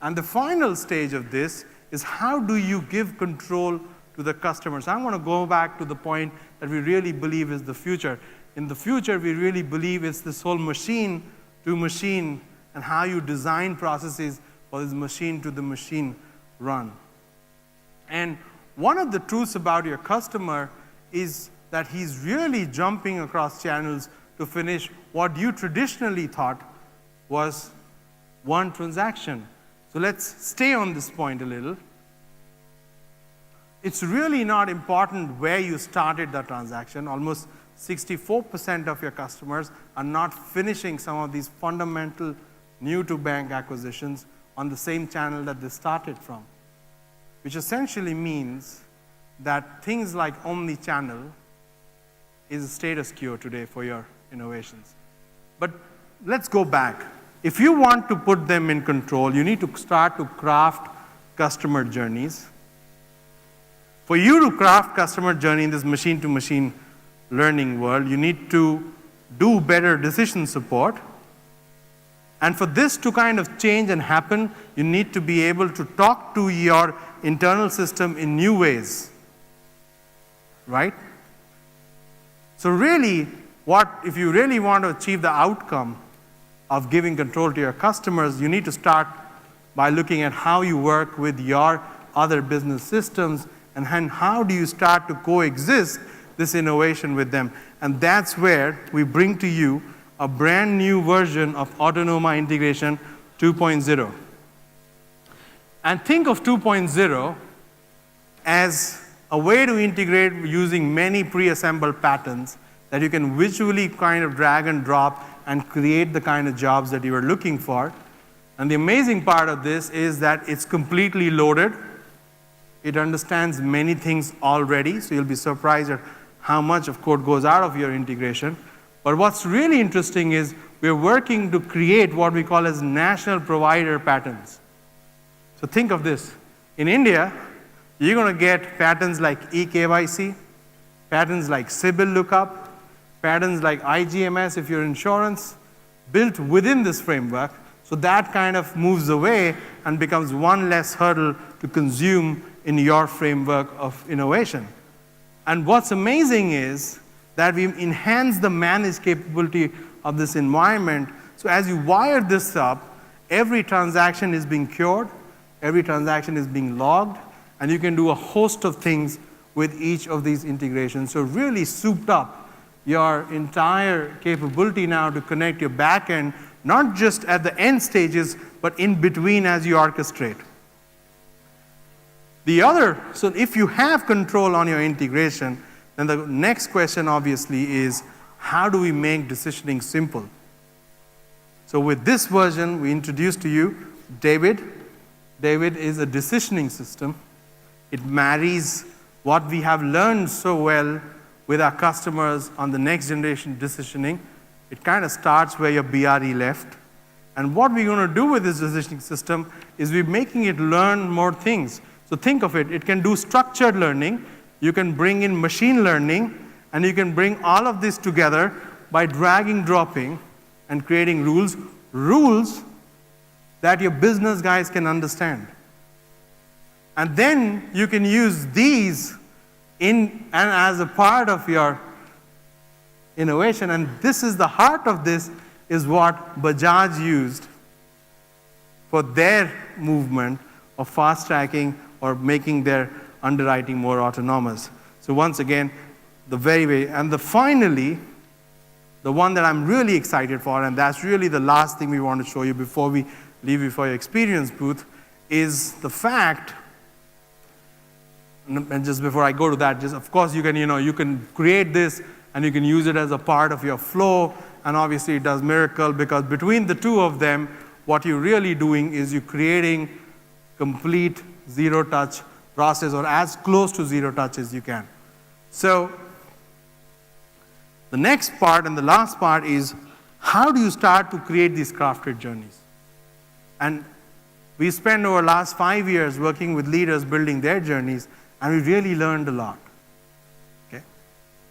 And the final stage of this is how do you give control to the customers? I want to go back to the point that we really believe is the future. In the future, we really believe it's this whole machine to machine and how you design processes for this machine to the machine run. And one of the truths about your customer is that he's really jumping across channels to finish what you traditionally thought was one transaction. So let's stay on this point a little. It's really not important where you started the transaction. Almost 64% of your customers are not finishing some of these fundamental new-to-bank acquisitions on the same channel that they started from, which essentially means that things like omni-channel is a status quo today for your innovations. But let's go back. If you want to put them in control, you need to start to craft customer journeys. For you to craft customer journey in this machine-to-machine learning world, you need to do better decision support. And for this to kind of change and happen, you need to be able to talk to your internal system in new ways, right? So really, if you really want to achieve the outcome of giving control to your customers, you need to start by looking at how you work with your other business systems and how do you start to coexist this innovation with them. And that's where we bring to you a brand new version of Autonoma Integration 2.0. And think of 2.0 as a way to integrate using many pre-assembled patterns that you can visually kind of drag and drop and create the kind of jobs that you are looking for. And the amazing part of this is that it's completely loaded. It understands many things already, so you'll be surprised at how much of code goes out of your integration. But what's really interesting is we're working to create what we call as national provider patterns. So think of this. In India, you're going to get patterns like eKYC, patterns like CIBIL lookup, patterns like IGMS if you're insurance, built within this framework. So that kind of moves away and becomes one less hurdle to consume in your framework of innovation. And what's amazing is that we've enhanced the managed capability of this environment. So as you wire this up, every transaction is being cured, every transaction is being logged, and you can do a host of things with each of these integrations. So really souped up your entire capability now to connect your back end, not just at the end stages, but in between as you orchestrate. So if you have control on your integration, then the next question obviously is, how do we make decisioning simple? So with this version, we introduce to you David. David is a decisioning system. It marries what we have learned so well with our customers on the next generation decisioning. It kind of starts where your BRE left. And what we're going to do with this decisioning system is we're making it learn more things. So think of it. It can do structured learning. You can bring in machine learning, and you can bring all of this together by dragging, dropping, and creating rules that your business guys can understand. And then you can use these and as a part of your innovation. And this is the heart of this, is what Bajaj used for their movement of fast tracking or making their underwriting more autonomous. So once again, finally, the one that I'm really excited for, and that's really the last thing we want to show you before we leave you for your experience booth, is the fact. And just before I go to that, just of course you can create this and you can use it as a part of your flow, and obviously it does miracle, because between the two of them, what you're really doing is you're creating complete zero-touch process, or as close to zero touch as you can. So the next part and the last part is, how do you start to create these crafted journeys? And we spent over the last 5 years working with leaders building their journeys, and we really learned a lot. Okay?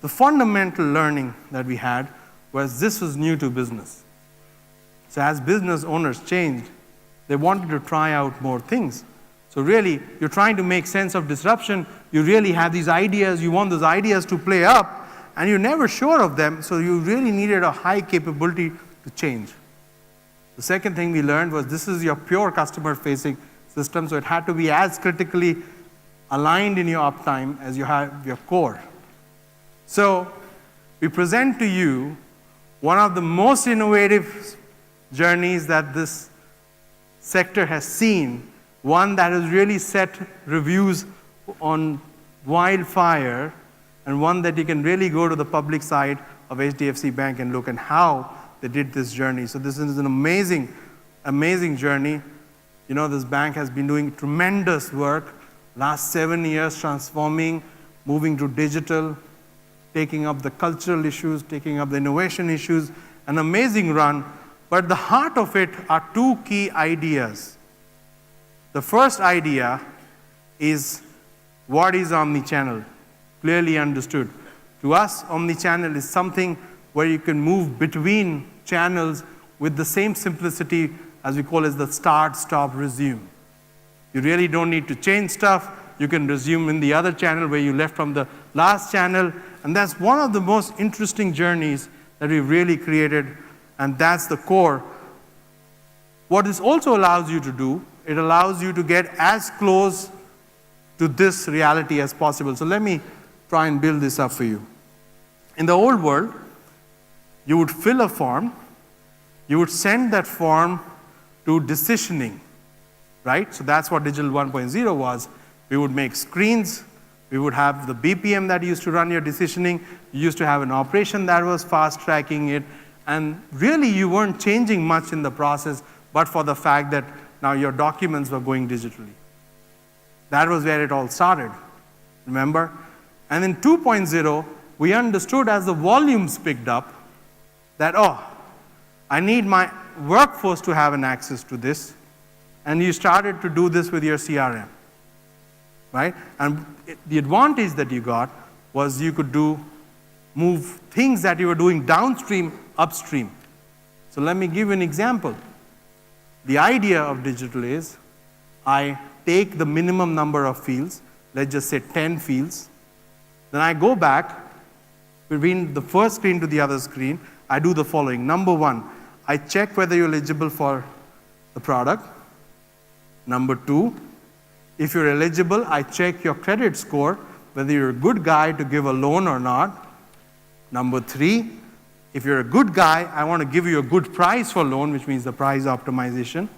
The fundamental learning that we had was this was new to business. So as business owners changed, They wanted to try out more things. So really, you're trying to make sense of disruption. You really have these ideas. You want those ideas to play up, and you're never sure of them, so you really needed a high capability to change. The second thing we learned was this is your pure customer-facing system, so it had to be as critically aligned in your uptime as you have your core. So we present to you one of the most innovative journeys that this sector has seen, one that has really set reviews on wildfire, and one that you can really go to the public site of Hdfc Bank and look at how they did this journey. So this is an amazing, amazing journey. You know, this bank has been doing tremendous work, last 7 years transforming, moving to digital, taking up the cultural issues, taking up the innovation issues, an amazing run. But the heart of it are two key ideas. The first idea is, what is omnichannel? Clearly understood. To us, omnichannel is something where you can move between channels with the same simplicity as we call it the start, stop, resume. You really don't need to change stuff. You can resume in the other channel where you left from the last channel. And that's one of the most interesting journeys that we've really created, and that's the core. What this also allows you to do, it allows you to get as close to this reality as possible. So let me try and build this up for you. In the old world, you would fill a form, you would send that form to decisioning, right? So that's what Digital 1.0 was. We would make screens, we would have the BPM that used to run your decisioning, you used to have an operation that was fast tracking it, and really you weren't changing much in the process, but for the fact that now your documents were going digitally. That was where it all started, remember? And in 2.0, we understood as the volumes picked up that, oh, I need my workforce to have an access to this, and you started to do this with your CRM, right? And the advantage that you got was you could move things that you were doing downstream, upstream. So let me give you an example. The idea of digital is, I take the minimum number of fields, let's just say 10 fields, then I go back between the first screen to the other screen, I do the following. Number one, I check whether you're eligible for the product. Number two, if you're eligible, I check your credit score, whether you're a good guy to give a loan or not. Number three, if you're a good guy, I want to give you a good price for loan, which means the price optimization.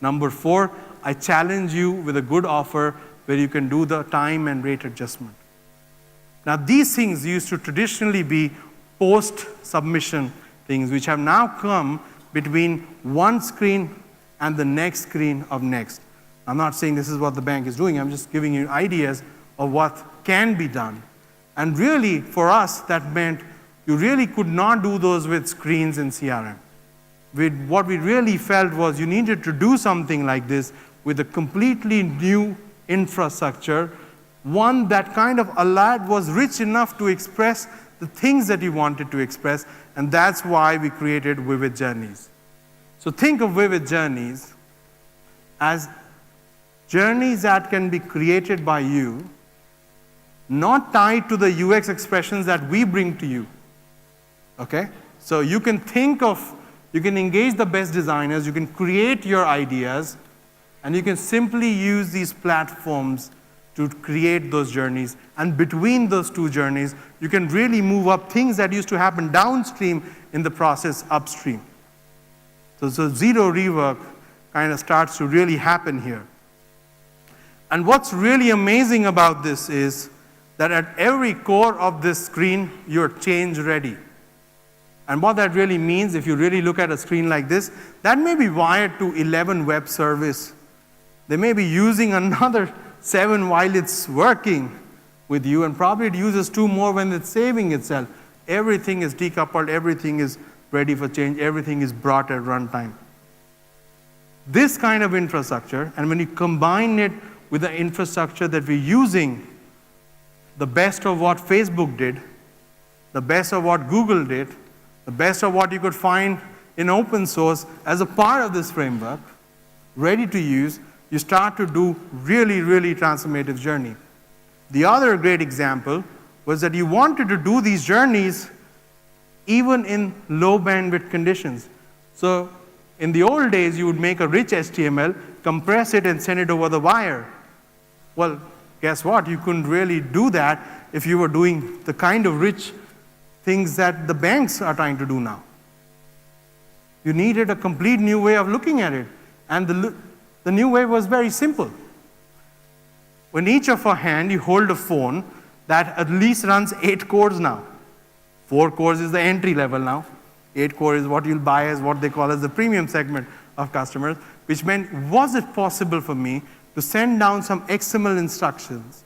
Number four, I challenge you with a good offer where you can do the time and rate adjustment. Now, these things used to traditionally be post-submission things, which have now come between one screen and the next screen of next. I'm not saying this is what the bank is doing. I'm just giving you ideas of what can be done. And really, for us, that meant you really could not do those with screens in CRM. What we really felt was you needed to do something like this with a completely new infrastructure, one that kind of was rich enough to express the things that you wanted to express, and that's why we created Vivid Journeys. So think of Vivid Journeys as journeys that can be created by you, not tied to the UX expressions that we bring to you. Okay? So you can engage the best designers, you can create your ideas, and you can simply use these platforms to create those journeys. And between those two journeys, you can really move up things that used to happen downstream in the process upstream. So zero rework kind of starts to really happen here. And what's really amazing about this is that at every core of this screen, you're change ready. And what that really means, if you really look at a screen like this, that may be wired to 11 web service. They may be using another 7 while it's working with you, and probably it uses 2 more when it's saving itself. Everything is decoupled, everything is ready for change, everything is brought at runtime. This kind of infrastructure, and when you combine it with the infrastructure that we're using, the best of what Facebook did, the best of what Google did, the best of what you could find in open source as a part of this framework, ready to use, you start to do really, really transformative journey. The other great example was that you wanted to do these journeys even in low bandwidth conditions. So in the old days, you would make a rich HTML, compress it, and send it over the wire. Well, guess what? You couldn't really do that if you were doing the kind of rich things that the banks are trying to do now. You needed a complete new way of looking at it. And the new way was very simple. When each of our hand, you hold a phone that at least runs 8 cores now. 4 cores is the entry level now. 8 core is what you'll buy as what they call as the premium segment of customers, which meant, was it possible for me to send down some XML instructions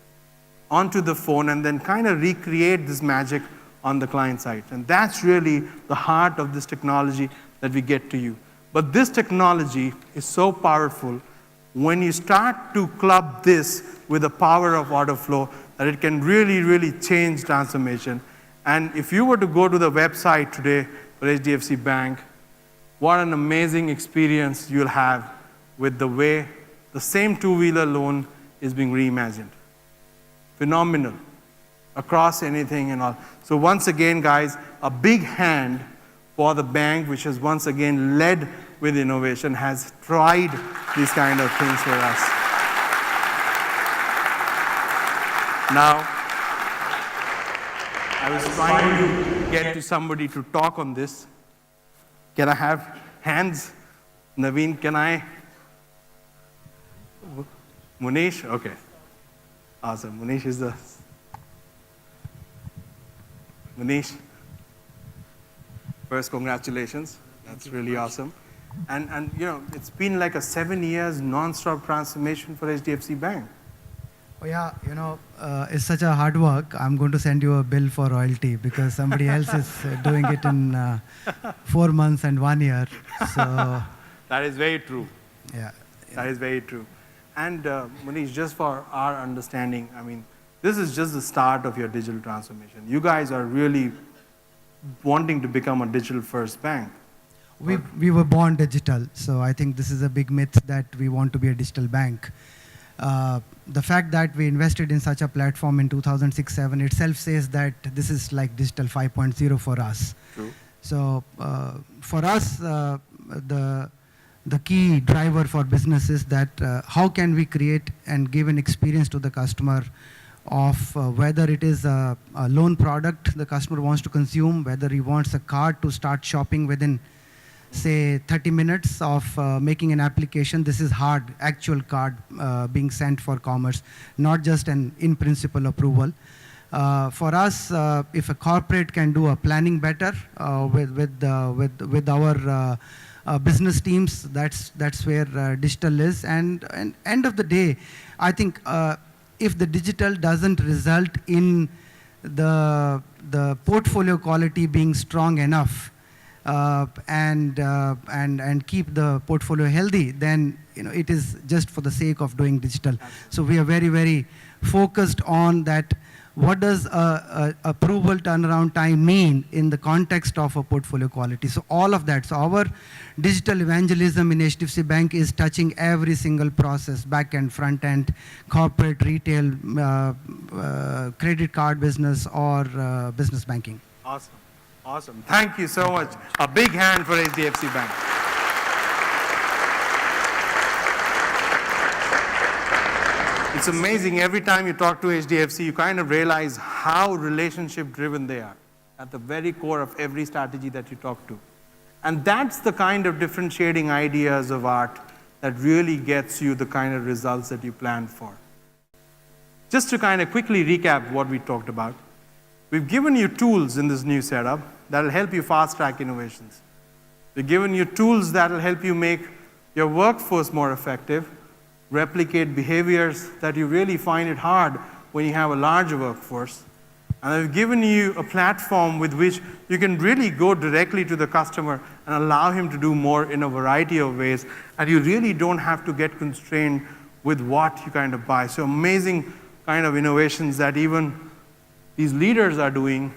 onto the phone and then kind of recreate this magic on the client side? And that's really the heart of this technology that we get to you. But this technology is so powerful when you start to club this with the power of order flow that it can really, really change transformation. And if you were to go to the website today for Hdfc Bank, what an amazing experience you'll have with the way the same two-wheeler loan is being reimagined. Phenomenal, across anything and all. So once again, guys, a big hand for the bank, which has once again led with innovation, has tried these kind of things for us. Now, I was trying to get to somebody to talk on this. Can I have hands? Naveen, can I? Munish? Okay. Awesome. Munish is the... Munish, first, congratulations. That's really awesome. And you know, it's been like a 7 years non-stop transformation for HDFC Bank. Oh yeah, you know, it's such a hard work. I'm going to send you a bill for royalty because somebody else is doing it in 4 months and 1 year. So that is very true. Yeah. That is very true. And Manish, just for our understanding, I mean, this is just the start of your digital transformation. You guys are really wanting to become a digital-first bank. We were born digital, so I think this is a big myth that we want to be a digital bank. The fact that we invested in such a platform in 2006-07 itself says that this is like digital 5.0 for us. True. So for us, the key driver for business is that how can we create and give an experience to the customer of whether it is a loan product the customer wants to consume, whether he wants a card to start shopping within, say, 30 minutes of making an application. This is hard, actual card being sent for commerce, not just an in-principle approval. For us, if a corporate can do a planning better with our business teams, that's where digital is. And end of the day, I think if the digital doesn't result in the portfolio quality being strong enough and keep the portfolio healthy, then it is just for the sake of doing digital. So we are very, very focused on that. What does approval turnaround time mean in the context of a portfolio quality? So all of that. So our digital evangelism in HDFC Bank is touching every single process, back end, front end, corporate, retail, credit card business, or business banking. Awesome. Awesome. Thank you so much. A big hand for HDFC Bank. It's amazing. Every time you talk to HDFC, you kind of realize how relationship-driven they are at the very core of every strategy that you talk to. And that's the kind of differentiating ideas of art that really gets you the kind of results that you plan for. Just to kind of quickly recap what we talked about, we've given you tools in this new setup that will help you fast-track innovations. We've given you tools that will help you make your workforce more effective, replicate behaviors that you really find it hard when you have a large workforce. And I've given you a platform with which you can really go directly to the customer and allow him to do more in a variety of ways, and you really don't have to get constrained with what you kind of buy. So amazing kind of innovations that even these leaders are doing